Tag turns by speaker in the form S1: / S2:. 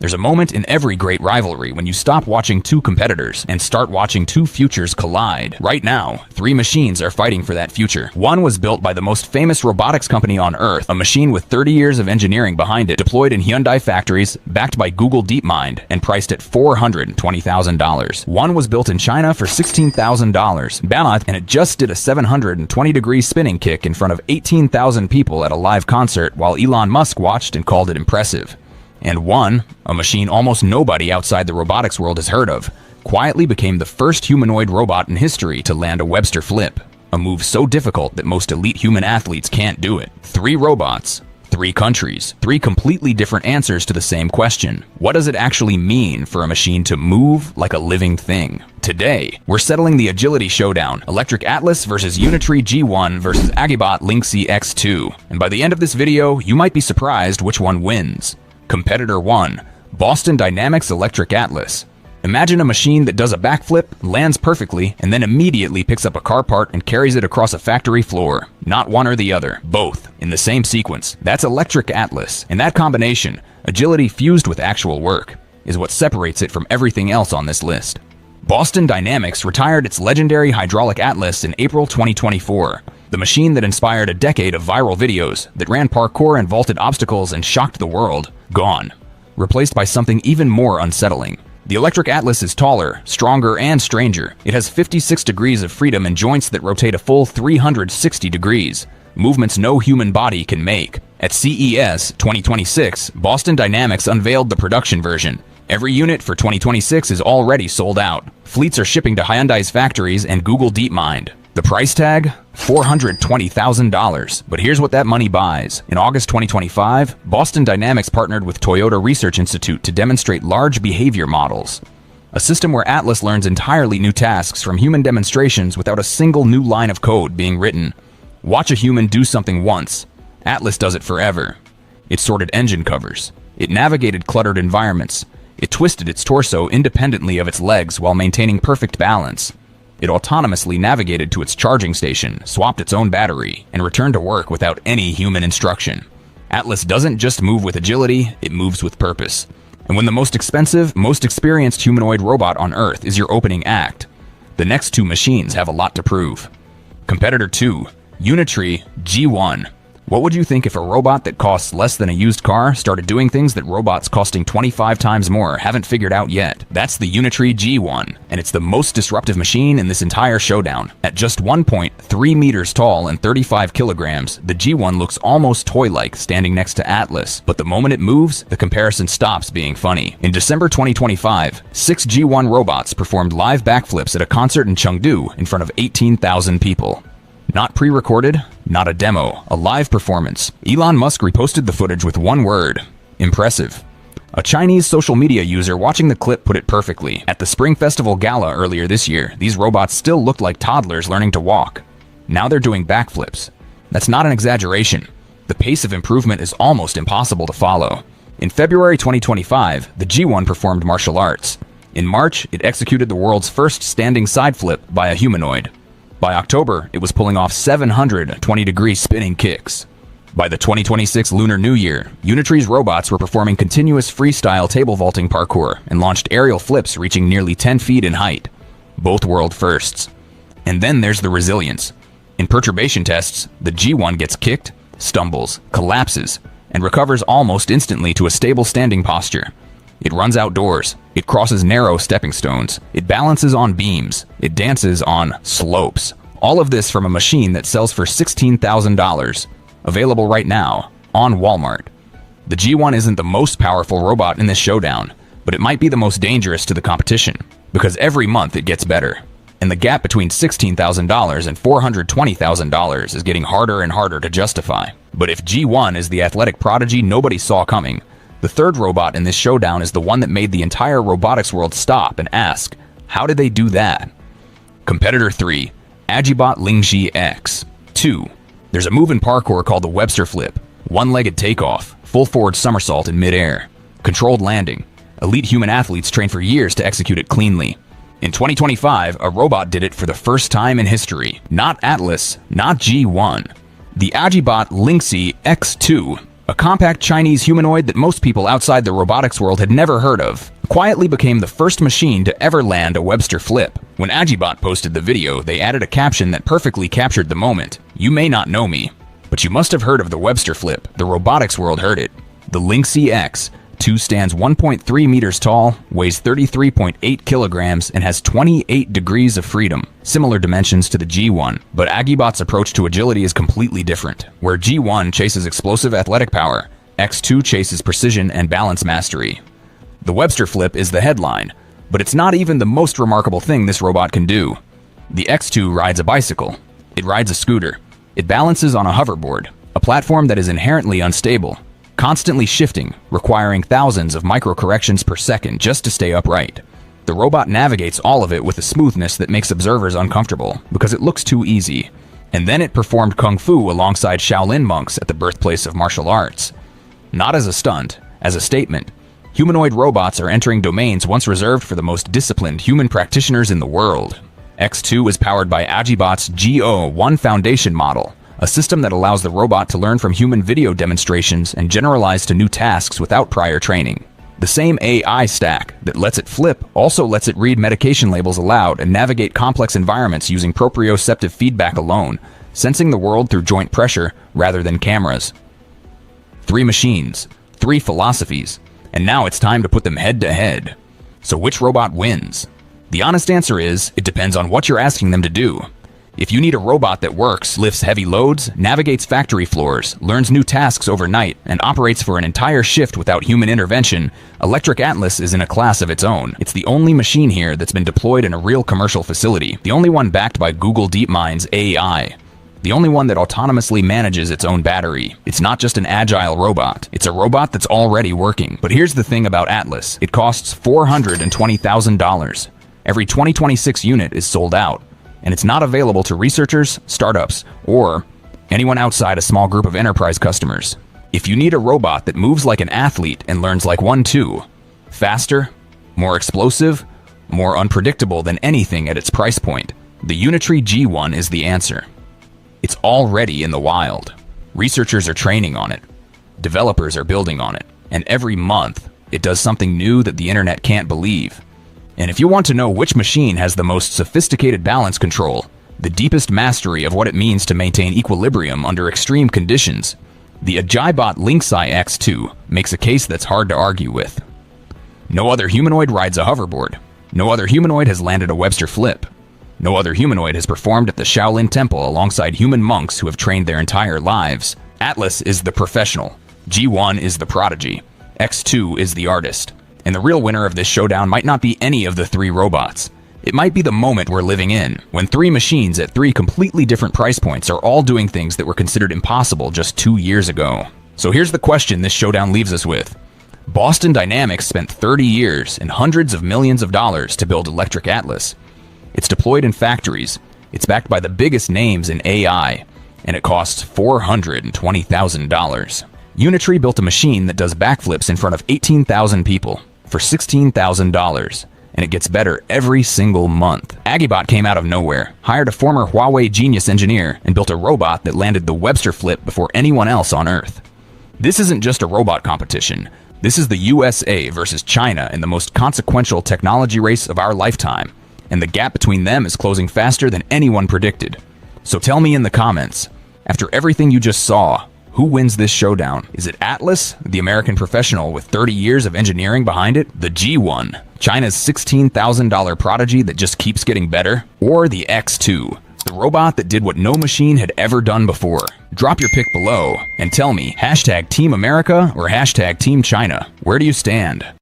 S1: There's a moment in every great rivalry when you stop watching two competitors and start watching two futures collide. Right now, three machines are fighting for that future. One was built by the most famous robotics company on Earth, a machine with 30 years of engineering behind it, deployed in Hyundai factories, backed by Google DeepMind, and priced at $420,000. One was built in China for $16,000, and it just did a 720-degree spinning kick in front of 18,000 people at a live concert while Elon Musk watched and called it impressive. And one, a machine almost nobody outside the robotics world has heard of, quietly became the first humanoid robot in history to land a Webster flip, a move so difficult that most elite human athletes can't do it. Three robots, three countries, three completely different answers to the same question. What does it actually mean for a machine to move like a living thing? Today, we're settling the agility showdown, Electric Atlas versus Unitree G1 versus Agibot Lynxy X2. And by the end of this video, you might be surprised which one wins. Competitor 1, Boston Dynamics Electric Atlas. Imagine a machine that does a backflip, lands perfectly, and then immediately picks up a car part and carries it across a factory floor. Not one or the other, both, in the same sequence. That's Electric Atlas, and that combination, agility fused with actual work, is what separates it from everything else on this list. Boston Dynamics retired its legendary hydraulic Atlas in April 2024. The machine that inspired a decade of viral videos, that ran parkour and vaulted obstacles and shocked the world, gone. Replaced by something even more unsettling. The Electric Atlas is taller, stronger, and stranger. It has 56 degrees of freedom and joints that rotate a full 360 degrees. Movements no human body can make. At CES 2026, Boston Dynamics unveiled the production version. Every unit for 2026 is already sold out. Fleets are shipping to Hyundai's factories and Google DeepMind. The price tag? $420,000. But here's what that money buys. In August 2025, Boston Dynamics partnered with Toyota Research Institute to demonstrate large behavior models. A system where Atlas learns entirely new tasks from human demonstrations without a single new line of code being written. Watch a human do something once. Atlas does it forever. It sorted engine covers. It navigated cluttered environments. It twisted its torso independently of its legs while maintaining perfect balance. It autonomously navigated to its charging station, swapped its own battery, and returned to work without any human instruction. Atlas doesn't just move with agility, it moves with purpose. And when the most expensive, most experienced humanoid robot on Earth is your opening act, the next two machines have a lot to prove. Competitor 2, Unitree G1. What would you think if a robot that costs less than a used car started doing things that robots costing 25 times more haven't figured out yet? That's the Unitree G1, and it's the most disruptive machine in this entire showdown. At just 1.3 meters tall and 35 kilograms, the G1 looks almost toy-like standing next to Atlas, but the moment it moves, the comparison stops being funny. In December 2025, 6 G1 robots performed live backflips at a concert in Chengdu in front of 18,000 people. Not pre-recorded, not a demo, a live performance. Elon Musk reposted the footage with one word: impressive. A Chinese social media user watching the clip put it perfectly. At the Spring Festival Gala earlier this year, these robots still looked like toddlers learning to walk. Now they're doing backflips. That's not an exaggeration. The pace of improvement is almost impossible to follow. In February 2025, the G1 performed martial arts. In March, it executed the world's first standing side flip by a humanoid. By October, it was pulling off 720-degree spinning kicks. By the 2026 Lunar New Year, Unitree's robots were performing continuous freestyle table vaulting parkour and launched aerial flips reaching nearly 10 feet in height. Both world firsts. And then there's the resilience. In perturbation tests, the G1 gets kicked, stumbles, collapses, and recovers almost instantly to a stable standing posture. It runs outdoors. It crosses narrow stepping stones. It balances on beams. It dances on slopes. All of this from a machine that sells for $16,000. Available right now on Walmart. The G1 isn't the most powerful robot in this showdown, but it might be the most dangerous to the competition, because every month it gets better. And the gap between $16,000 and $420,000 is getting harder and harder to justify. But if G1 is the athletic prodigy nobody saw coming, the third robot in this showdown is the one that made the entire robotics world stop and ask, how did they do that? Competitor 3, Agibot Lynxy X2. There's a move in parkour called the Webster flip. One-legged takeoff, full forward somersault in midair, controlled landing. Elite human athletes train for years to execute it cleanly. In 2025, a robot did it for the first time in history. Not Atlas, not G1. The Agibot Lynxy X2. A compact Chinese humanoid that most people outside the robotics world had never heard of, quietly became the first machine to ever land a Webster flip. When Agibot posted the video, they added a caption that perfectly captured the moment. "You may not know me, but you must have heard of the Webster flip. The robotics world heard it. The Lynxy X2 stands 1.3 meters tall, weighs 33.8 kilograms, and has 28 degrees of freedom, similar dimensions to the G1. But Agibot's approach to agility is completely different. Where G1 chases explosive athletic power, X2 chases precision and balance mastery. The Webster flip is the headline, but it's not even the most remarkable thing this robot can do. The X2 rides a bicycle. It rides a scooter. It balances on a hoverboard, a platform that is inherently unstable, constantly shifting, requiring thousands of micro-corrections per second just to stay upright. The robot navigates all of it with a smoothness that makes observers uncomfortable because it looks too easy. And then it performed kung fu alongside Shaolin monks at the birthplace of martial arts. Not as a stunt, as a statement. Humanoid robots are entering domains once reserved for the most disciplined human practitioners in the world. X2 is powered by Agibot's G01 Foundation model, a system that allows the robot to learn from human video demonstrations and generalize to new tasks without prior training. The same AI stack that lets it flip also lets it read medication labels aloud and navigate complex environments using proprioceptive feedback alone, sensing the world through joint pressure rather than cameras. 3 machines, 3 philosophies, and now it's time to put them head to head. So which robot wins? The honest answer is, it depends on what you're asking them to do. If you need a robot that works, lifts heavy loads, navigates factory floors, learns new tasks overnight, and operates for an entire shift without human intervention, Electric Atlas is in a class of its own. It's the only machine here that's been deployed in a real commercial facility, the only one backed by Google DeepMind's AI. The only one that autonomously manages its own battery. It's not just an agile robot. It's a robot that's already working. But here's the thing about Atlas. It costs $420,000. Every 2026 unit is sold out. And it's not available to researchers, startups, or anyone outside a small group of enterprise customers. If you need a robot that moves like an athlete and learns like one too, faster, more explosive, more unpredictable than anything at its price point, the Unitree G1 is the answer. It's already in the wild. Researchers are training on it. Developers are building on it. And every month, it does something new that the internet can't believe. And if you want to know which machine has the most sophisticated balance control, the deepest mastery of what it means to maintain equilibrium under extreme conditions, the Agibot Lynxy X2 makes a case that's hard to argue with. No other humanoid rides a hoverboard. No other humanoid has landed a Webster flip. No other humanoid has performed at the Shaolin Temple alongside human monks who have trained their entire lives. Atlas is the professional. G1 is the prodigy. X2 is the artist. And the real winner of this showdown might not be any of the 3 robots. It might be the moment we're living in, when 3 machines at 3 completely different price points are all doing things that were considered impossible just 2 years ago. So here's the question this showdown leaves us with. Boston Dynamics spent 30 years and hundreds of millions of dollars to build Electric Atlas. It's deployed in factories, it's backed by the biggest names in AI, and it costs $420,000. Unitree built a machine that does backflips in front of 18,000 people for $16,000, and it gets better every single month. Agibot came out of nowhere, hired a former Huawei genius engineer, and built a robot that landed the Webster flip before anyone else on Earth. This isn't just a robot competition. This is the USA versus China in the most consequential technology race of our lifetime. And the gap between them is closing faster than anyone predicted. So tell me in the comments, after everything you just saw, who wins this showdown? Is it Atlas, the American professional with 30 years of engineering behind it? The G1, China's $16,000 prodigy that just keeps getting better? Or the X2, the robot that did what no machine had ever done before? Drop your pick below and tell me, #Team America or #Team China? Where do you stand?